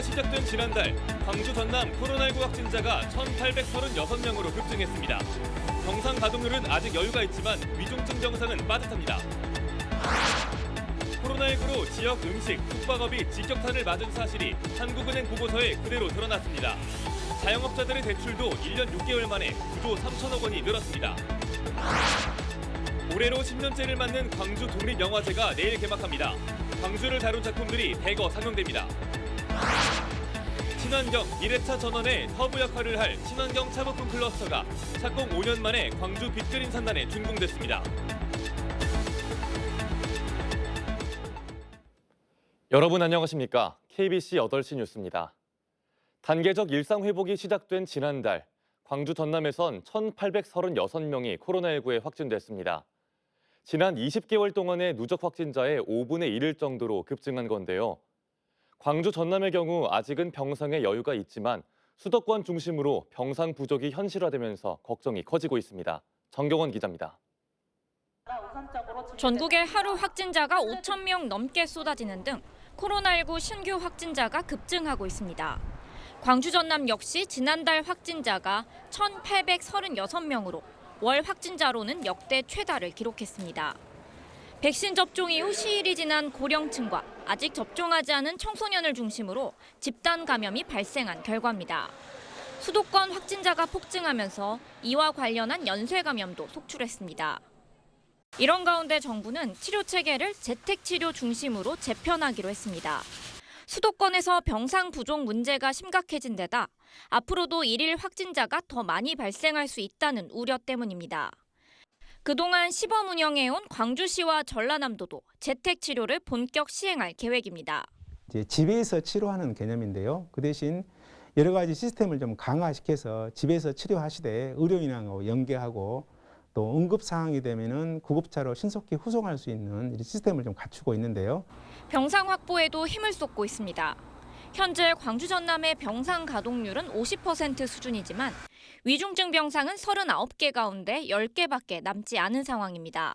코로나 시작된 지난달 광주 전남 코로나19 확진자가 1,836명으로 급증했습니다. 병상 가동률은 아직 여유가 있지만 위중증 병상은 빠듯합니다. 코로나19로 지역 음식, 숙박업이 직격탄을 맞은 사실이 한국은행 보고서에 그대로 드러났습니다. 자영업자들의 대출도 1년 6개월 만에 9조 3천억 원이 늘었습니다. 올해로 10년째를 맞는 광주 독립영화제가 내일 개막합니다. 광주를 다룬 작품들이 대거 상영됩니다. 친환경 1회차 전원의 허브 역할을 할 친환경 차부품 클러스터가 착공 5년 만에 광주 빅그린 산단에 준공됐습니다. 여러분 안녕하십니까? KBC 8시 뉴스입니다. 단계적 일상 회복이 시작된 지난달, 광주 전남에선 1,836명이 코로나19에 확진됐습니다. 지난 20개월 동안의 누적 확진자의 5분의 1일 정도로 급증한 건데요. 광주 전남의 경우 아직은 병상에 여유가 있지만 수도권 중심으로 병상 부족이 현실화되면서 걱정이 커지고 있습니다. 정경원 기자입니다. 전국의 하루 확진자가 5,000명 넘게 쏟아지는 등 코로나19 신규 확진자가 급증하고 있습니다. 광주 전남 역시 지난달 확진자가 1,836명으로 월 확진자로는 역대 최다를 기록했습니다. 백신 접종 이후 시일이 지난 고령층과 아직 접종하지 않은 청소년을 중심으로 집단 감염이 발생한 결과입니다. 수도권 확진자가 폭증하면서 이와 관련한 연쇄 감염도 속출했습니다. 이런 가운데 정부는 치료 체계를 재택치료 중심으로 재편하기로 했습니다. 수도권에서 병상 부족 문제가 심각해진 데다 앞으로도 일일 확진자가 더 많이 발생할 수 있다는 우려 때문입니다. 그동안 시범 운영해온 광주시와 전라남도도 재택치료를 본격 시행할 계획입니다. 이제 집에서 치료하는 개념인데요. 그 대신 여러 가지 시스템을 좀 강화시켜서 집에서 치료하시되 의료인하고 연계하고 또 응급 상황이 되면은 구급차로 신속히 후송할 수 있는 시스템을 좀 갖추고 있는데요. 병상 확보에도 힘을 쏟고 있습니다. 현재 광주 전남의 병상 가동률은 50% 수준이지만 위중증 병상은 39개 가운데 10개밖에 남지 않은 상황입니다.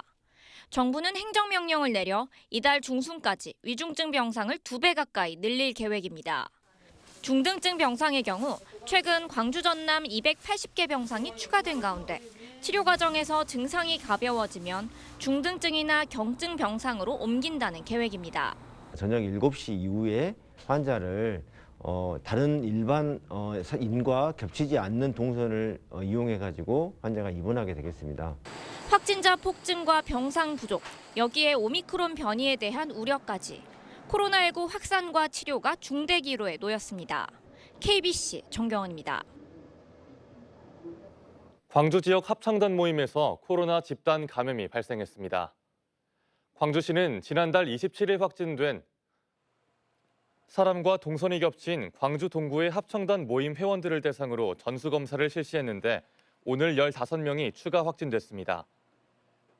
정부는 행정명령을 내려 이달 중순까지 위중증 병상을 2배 가까이 늘릴 계획입니다. 중등증 병상의 경우 최근 광주 전남 280개 병상이 추가된 가운데 치료 과정에서 증상이 가벼워지면 중등증이나 경증 병상으로 옮긴다는 계획입니다. 저녁 7시 이후에 환자를 다른 일반 인과 겹치지 않는 동선을 이용해가지고 환자가 입원하게 되겠습니다. 확진자 폭증과 병상 부족, 여기에 오미크론 변이에 대한 우려까지 코로나19 확산과 치료가 중대 기로에 놓였습니다. KBC 정경원입니다. 광주 지역 합창단 모임에서 코로나 집단 감염이 발생했습니다. 광주시는 지난달 27일 확진된 사람과 동선이 겹친 광주 동구의 합창단 모임 회원들을 대상으로 전수검사를 실시했는데 오늘 15명이 추가 확진됐습니다.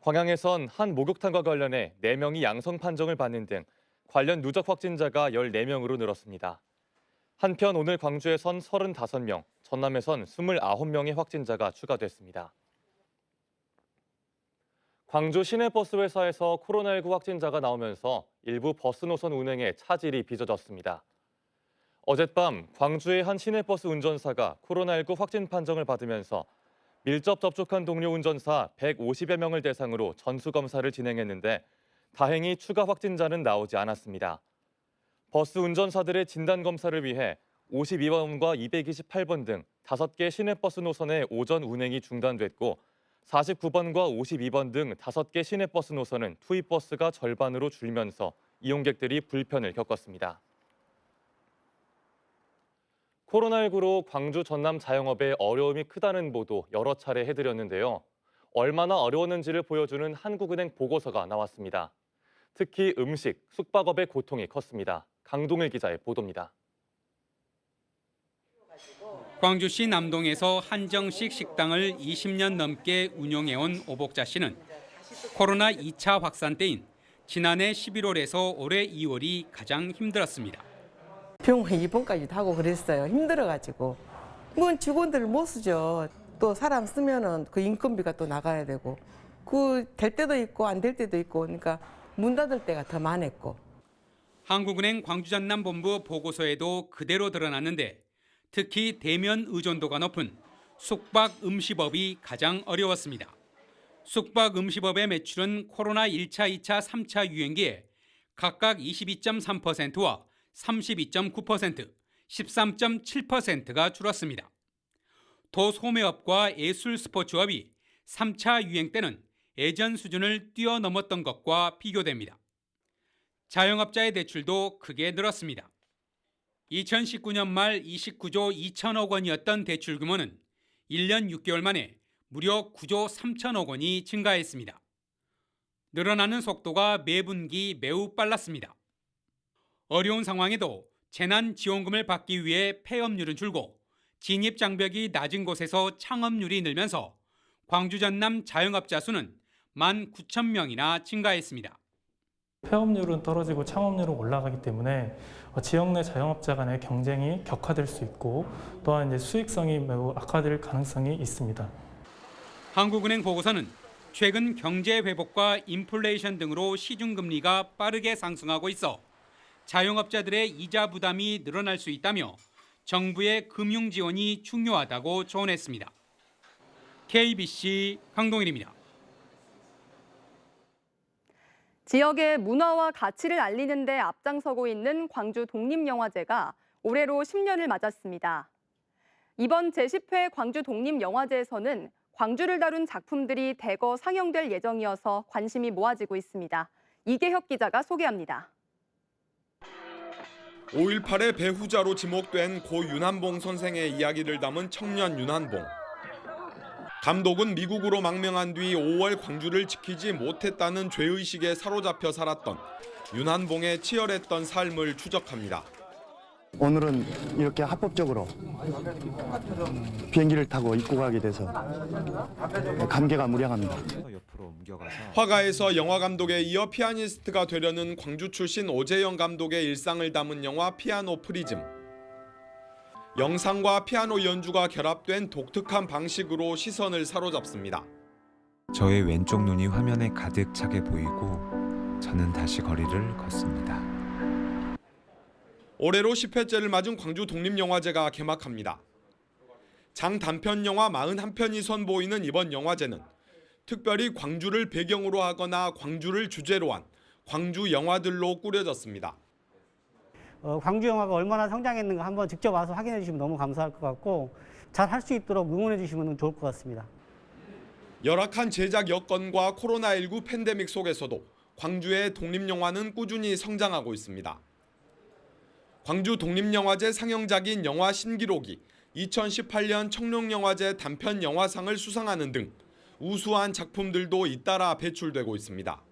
광양에선 한 목욕탕과 관련해 4명이 양성 판정을 받는 등 관련 누적 확진자가 14명으로 늘었습니다. 한편 오늘 광주에선 35명, 전남에선 29명의 확진자가 추가됐습니다. 광주 시내버스 회사에서 코로나19 확진자가 나오면서 일부 버스 노선 운행에 차질이 빚어졌습니다. 어젯밤 광주의 한 시내버스 운전사가 코로나19 확진 판정을 받으면서 밀접 접촉한 동료 운전사 150여 명을 대상으로 전수검사를 진행했는데 다행히 추가 확진자는 나오지 않았습니다. 버스 운전사들의 진단검사를 위해 52번과 228번 등 5개 시내버스 노선의 오전 운행이 중단됐고 49번과 52번 등 5개 시내버스 노선은 투입버스가 절반으로 줄면서 이용객들이 불편을 겪었습니다. 코로나19로 광주 전남 자영업에 어려움이 크다는 보도 여러 차례 해드렸는데요. 얼마나 어려웠는지를 보여주는 한국은행 보고서가 나왔습니다. 특히 음식, 숙박업의 고통이 컸습니다. 강동일 기자의 보도입니다. 광주시 남동에서 한정식 식당을 20년 넘게 운영해온 오복자 씨는 코로나 2차 확산 때인 지난해 11월에서 올해 2월이 가장 힘들었습니다. 병원 입원까지도 하고 그랬어요. 힘들어가지고. 뭐 직원들을 못 쓰죠. 또 사람 쓰면은 그 인건비가 또 나가야 되고. 그 될 때도 있고 안 될 때도 있고 그러니까 문 닫을 때가 더 많았고. 한국은행 광주전남본부 보고서에도 그대로 드러났는데 특히 대면 의존도가 높은 숙박음식업이 가장 어려웠습니다. 숙박음식업의 매출은 코로나 1차, 2차, 3차 유행기에 각각 22.3%와 32.9%, 13.7%가 줄었습니다. 도소매업과 예술 스포츠업이 3차 유행 때는 예전 수준을 뛰어넘었던 것과 비교됩니다. 자영업자의 대출도 크게 늘었습니다. 2019년 말 29조 2천억 원이었던 대출 규모는 1년 6개월 만에 무려 9조 3천억 원이 증가했습니다. 늘어나는 속도가 매분기 매우 빨랐습니다. 어려운 상황에도 재난지원금을 받기 위해 폐업률은 줄고 진입장벽이 낮은 곳에서 창업률이 늘면서 광주 전남 자영업자 수는 19,000명이나 증가했습니다. 폐업률은 떨어지고 창업률은 올라가기 때문에 지역 내 자영업자 간의 경쟁이 격화될 수 있고 또한 이제 수익성이 매우 악화될 가능성이 있습니다. 한국은행 보고서는 최근 경제 회복과 인플레이션 등으로 시중금리가 빠르게 상승하고 있어 자영업자들의 이자 부담이 늘어날 수 있다며 정부의 금융 지원이 중요하다고 조언했습니다. KBC 강동일입니다. 지역의 문화와 가치를 알리는 데 앞장서고 있는 광주 독립영화제가 올해로 10년을 맞았습니다. 이번 제10회 광주 독립영화제에서는 광주를 다룬 작품들이 대거 상영될 예정이어서 관심이 모아지고 있습니다. 이계혁 기자가 소개합니다. 5.18의 배후자로 지목된 고 윤한봉 선생의 이야기를 담은 청년 윤한봉. 감독은 미국으로 망명한 뒤 5월 광주를 지키지 못했다는 죄의식에 사로잡혀 살았던 윤한봉의 치열했던 삶을 추적합니다. 오늘은 이렇게 합법적으로 비행기를 타고 입고 가게 돼서 감개가 무량합니다. 화가에서 영화 감독에 이어 피아니스트가 되려는 광주 출신 오재영 감독의 일상을 담은 영화 피아노 프리즘. 영상과 피아노 연주가 결합된 독특한 방식으로 시선을 사로잡습니다. 저의 왼쪽 눈이 화면에 가득 차게 보이고 저는 다시 거리를 걷습니다. 올해로 10회째를 맞은 광주 독립영화제가 개막합니다. 장단편 영화 41편이 선보이는 이번 영화제는 특별히 광주를 배경으로 하거나 광주를 주제로 한 광주 영화들로 꾸려졌습니다. 광주 영화가 얼마나 성장했는가 한번 직접 와서 확인해 주시면 너무 감사할 것 같고 잘 할 수 있도록 응원해 주시면 좋을 것 같습니다. 열악한 제작 여건과 코로나19 팬데믹 속에서도 광주의 독립영화는 꾸준히 성장하고 있습니다. 광주 독립영화제 상영작인 영화 신기록이 2018년 청룡영화제 단편 영화상을 수상하는 등 우수한 작품들도 잇따라 배출되고 있습니다.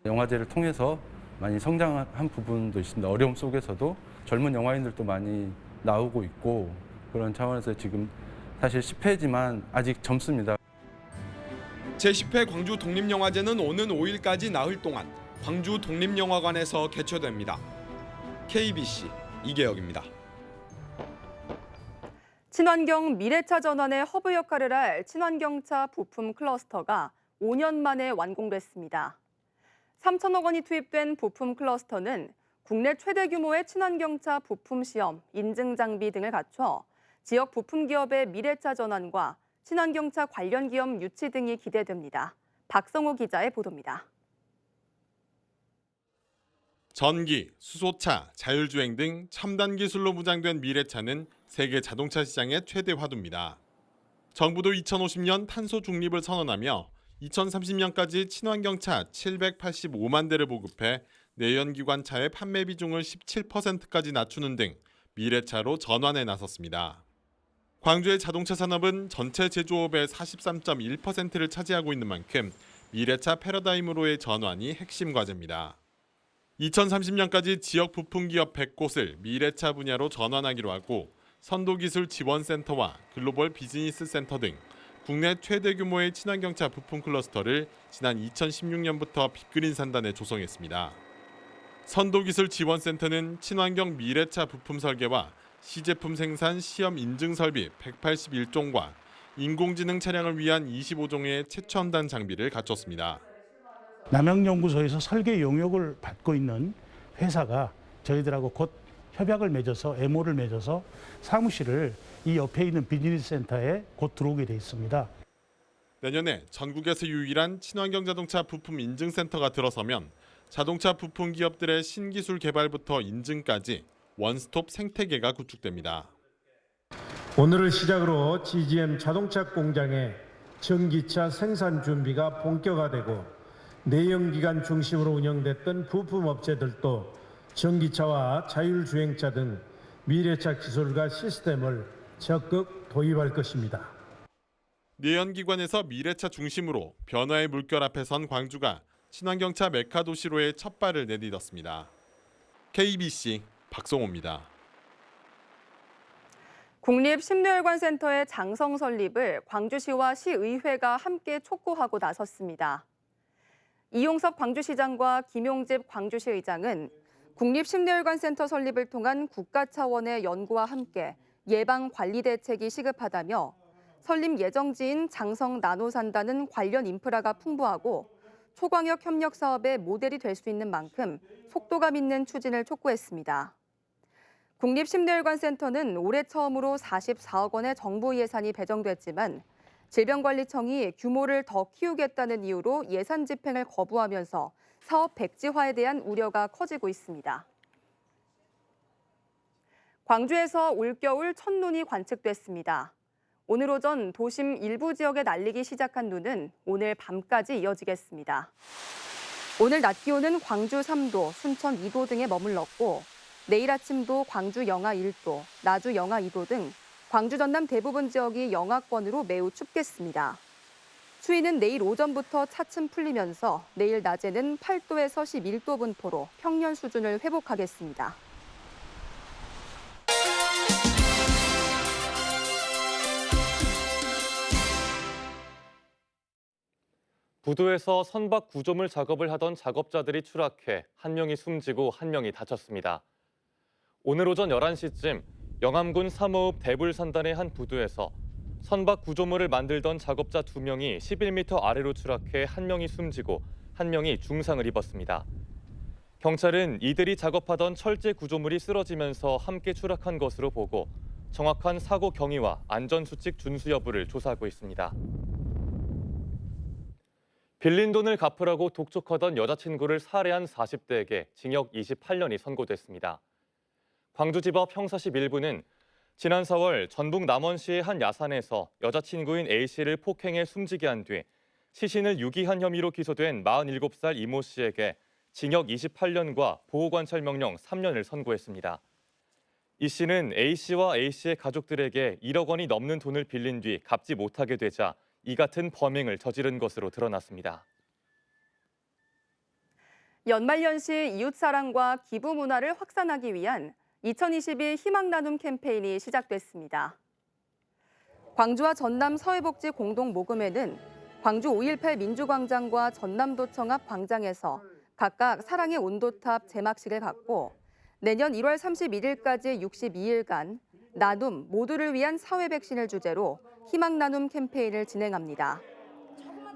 영화제를 통해서 많이 성장한 부분도 있습니다. 어려움 속에서도 젊은 영화인들도 많이 나오고 있고 그런 차원에서 지금 사실 10회지만 아직 젊습니다. 제10회 광주 독립영화제는 오는 5일까지 나흘 동안 광주 독립영화관에서 개최됩니다. KBC 이계혁입니다. 친환경 미래차 전환의 허브 역할을 할 친환경차 부품 클러스터가 5년 만에 완공됐습니다. 3천억 원이 투입된 부품 클러스터는 국내 최대 규모의 친환경차 부품 시험, 인증 장비 등을 갖춰 지역 부품 기업의 미래차 전환과 친환경차 관련 기업 유치 등이 기대됩니다. 박성호 기자의 보도입니다. 전기, 수소차, 자율주행 등 첨단 기술로 무장된 미래차는 세계 자동차 시장의 최대 화두입니다. 정부도 2050년 탄소 중립을 선언하며 2030년까지 친환경차 785만 대를 보급해 내연기관차의 판매 비중을 17%까지 낮추는 등 미래차로 전환에 나섰습니다. 광주의 자동차 산업은 전체 제조업의 43.1%를 차지하고 있는 만큼 미래차 패러다임으로의 전환이 핵심 과제입니다. 2030년까지 지역 부품기업 100곳을 미래차 분야로 전환하기로 하고 선도기술 지원센터와 글로벌 비즈니스 센터 등 국내 최대 규모의 친환경차 부품 클러스터를 지난 2016년부터 빅그린 산단에 조성했습니다. 선도기술 지원센터는 친환경 미래차 부품 설계와 시제품 생산 시험 인증 설비 181종과 인공지능 차량을 위한 25종의 최첨단 장비를 갖췄습니다. 남양연구소에서 설계 용역을 받고 있는 회사가 저희들하고 곧 협약을 맺어서 MO를 맺어서 사무실을 이 옆에 있는 비즈니스 센터에 곧 들어오게 돼 있습니다. 내년에 전국에서 유일한 친환경 자동차 부품 인증센터가 들어서면 자동차 부품 기업들의 신기술 개발부터 인증까지 원스톱 생태계가 구축됩니다. 오늘을 시작으로 GGM 자동차 공장의 전기차 생산 준비가 본격화되고 내연기관 중심으로 운영됐던 부품 업체들도 전기차와 자율주행차 등 미래차 기술과 시스템을 적극 도입할 것입니다. 내연기관에서 미래차 중심으로 변화의 물결 앞에 선 광주가 친환경차 메카 도시로의 첫 발을 내딛었습니다. KBC 박성호입니다. 국립심뇌혈관센터의 장성 설립을 광주시와 시의회가 함께 촉구하고 나섰습니다. 이용섭 광주시장과 김용집 광주시 의장은 국립심뇌혈관센터 설립을 통한 국가 차원의 연구와 함께 예방관리 대책이 시급하다며 설립 예정지인 장성 나노산다는 관련 인프라가 풍부하고 초광역 협력 사업의 모델이 될 수 있는 만큼 속도감 있는 추진을 촉구했습니다. 국립심뇌혈관센터는 올해 처음으로 44억 원의 정부 예산이 배정됐지만 질병관리청이 규모를 더 키우겠다는 이유로 예산 집행을 거부하면서 사업 백지화에 대한 우려가 커지고 있습니다. 광주에서 올겨울 첫눈이 관측됐습니다. 오늘 오전 도심 일부 지역에 날리기 시작한 눈은 오늘 밤까지 이어지겠습니다. 오늘 낮 기온은 광주 3도, 순천 2도 등에 머물렀고 내일 아침도 광주 영하 1도, 나주 영하 2도 등 광주 전남 대부분 지역이 영하권으로 매우 춥겠습니다. 추위는 내일 오전부터 차츰 풀리면서 내일 낮에는 8도에서 11도 분포로 평년 수준을 회복하겠습니다. 부두에서 선박 구조물 작업을 하던 작업자들이 추락해 한 명이 숨지고 한 명이 다쳤습니다. 오늘 오전 11시쯤 영암군 삼호읍 대불산단의 한 부두에서 선박 구조물을 만들던 작업자 2명이 11m 아래로 추락해 한 명이 숨지고 한 명이 중상을 입었습니다. 경찰은 이들이 작업하던 철제 구조물이 쓰러지면서 함께 추락한 것으로 보고 정확한 사고 경위와 안전수칙 준수 여부를 조사하고 있습니다. 빌린 돈을 갚으라고 독촉하던 여자친구를 살해한 40대에게 징역 28년이 선고됐습니다. 광주지법 형사심 1부는 지난 4월 전북 남원시의 한 야산에서 여자친구인 A씨를 폭행해 숨지게 한 뒤 시신을 유기한 혐의로 기소된 47살 이모 씨에게 징역 28년과 보호관찰명령 3년을 선고했습니다. 이 씨는 A씨와 A씨의 가족들에게 1억 원이 넘는 돈을 빌린 뒤 갚지 못하게 되자 이 같은 범행을 저지른 것으로 드러났습니다. 연말연시 이웃사랑과 기부 문화를 확산하기 위한 2022 희망나눔 캠페인이 시작됐습니다. 광주와 전남 서해복지 공동모금회는 광주 5.18 민주광장과 전남도청 앞 광장에서 각각 사랑의 온도탑 제막식을 갖고 내년 1월 31일까지 62일간 나눔 모두를 위한 사회 백신을 주제로 희망나눔 캠페인을 진행합니다.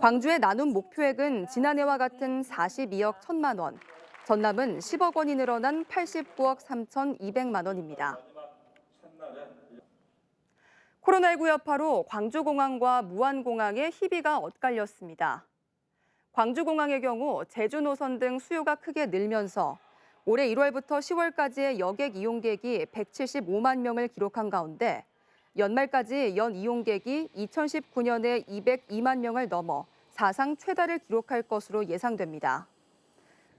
광주의 나눔 목표액은 지난해와 같은 42억 1천만 원, 전남은 10억 원이 늘어난 89억 3,200만 원입니다. 코로나19 여파로 광주공항과 무안공항의 희비가 엇갈렸습니다. 광주공항의 경우 제주 노선 등 수요가 크게 늘면서 올해 1월부터 10월까지의 여객 이용객이 175만 명을 기록한 가운데 연말까지 연 이용객이 2019년에 202만 명을 넘어 사상 최다를 기록할 것으로 예상됩니다.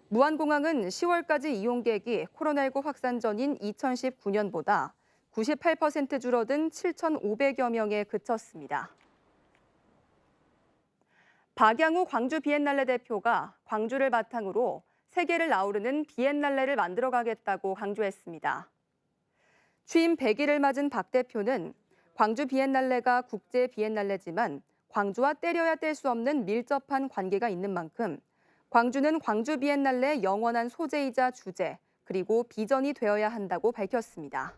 무안공항은 10월까지 이용객이 코로나19 확산 전인 2019년보다 98% 줄어든 7,500여 명에 그쳤습니다. 박양우 광주 비엔날레 대표가 광주를 바탕으로 세계를 아우르는 비엔날레를 만들어가겠다고 강조했습니다. 취임 100일을 맞은 박 대표는 광주 비엔날레가 국제 비엔날레지만 광주와 떼려야 뗄 수 없는 밀접한 관계가 있는 만큼 광주는 광주 비엔날레의 영원한 소재이자 주제, 그리고 비전이 되어야 한다고 밝혔습니다.